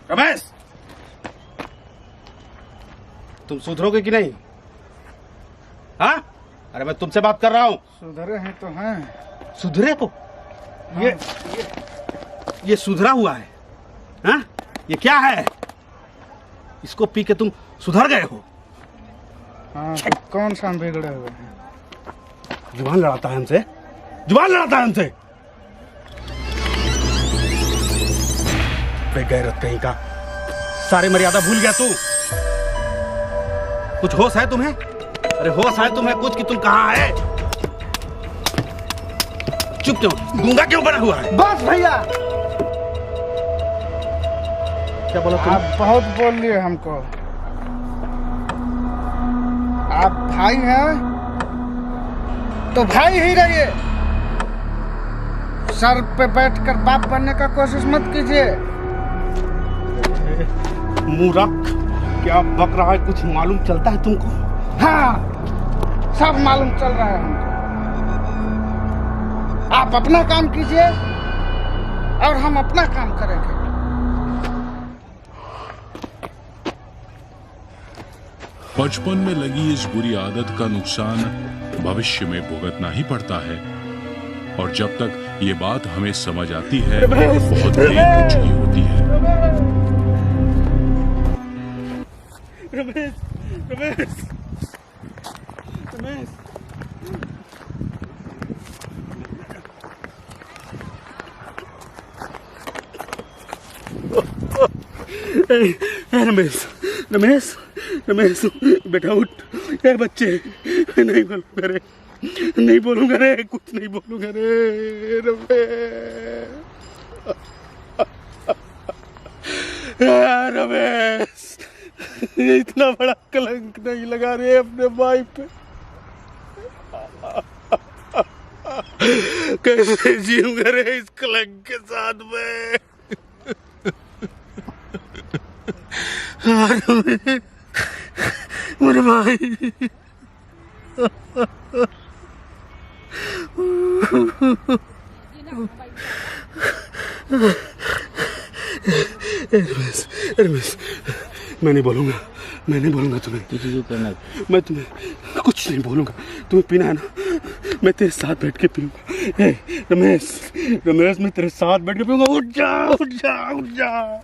रमेश, तुम सुधरोगे कि नहीं? हाँ, अरे मैं तुमसे बात कर रहा हूँ। सुधरे हैं तो हैं। सुधरे तो ये सुधरा हुआ है। हाँ, ये क्या है? इसको पी के तुम सुधर गए हो? हाँ, तो कौन सा हम बिगड़े हुए हैं? जुबान लड़ाता है हमसे, जुबान लड़ाता है हमसे। बेगैरत कहीं का, सारी मर्यादा भूल गया तू। कुछ होश है तुम्हें? अरे होश है तुम्हें कुछ कि तुम कहाँ है? चुप क्यों, गूंगा क्यों बना हुआ है? बस भैया, क्या बोला तुम? आप बहुत बोल लिए हमको। आप भाई हैं तो भाई ही रहिए। सर पे बैठकर बाप बनने का कोशिश मत कीजिए। मूर्ख, क्या बक रहा है? कुछ मालूम चलता है तुमको? हाँ, सब मालूम चल रहा है हमको। आप अपना काम कीजिए और हम अपना काम करेंगे। बचपन में लगी इस बुरी आदत का नुकसान भविष्य में भुगतना ही पड़ता है, और जब तक ये बात हमें समझ आती है बहुत देर हो चुकी होती है। रमेश, रमेश, रमेश, रमेश, रमेश, रमेश, बेटा उठ। ए बच्चे, नहीं बोलूंगा रे, नहीं बोलूंगा रे, कुछ नहीं बोलूंगा रे। रमेश, ये इतना बड़ा कलंक नहीं लगा रे अपने भाई पे। कैसे जीऊंगा रे इस कलंक के साथ में? मेरे भाई, रमेश, रमेश, मैं नहीं बोलूंगा, मैं नहीं बोलूंगा तुम्हें। मैं तुम्हें कुछ नहीं बोलूंगा। तुम्हें पीना है ना, मैं तेरे साथ बैठ के पीऊंगा। रमेश, रमेश, मैं तेरे साथ बैठ के पीऊंगा। उठ जा, उठ जा, उठ जा।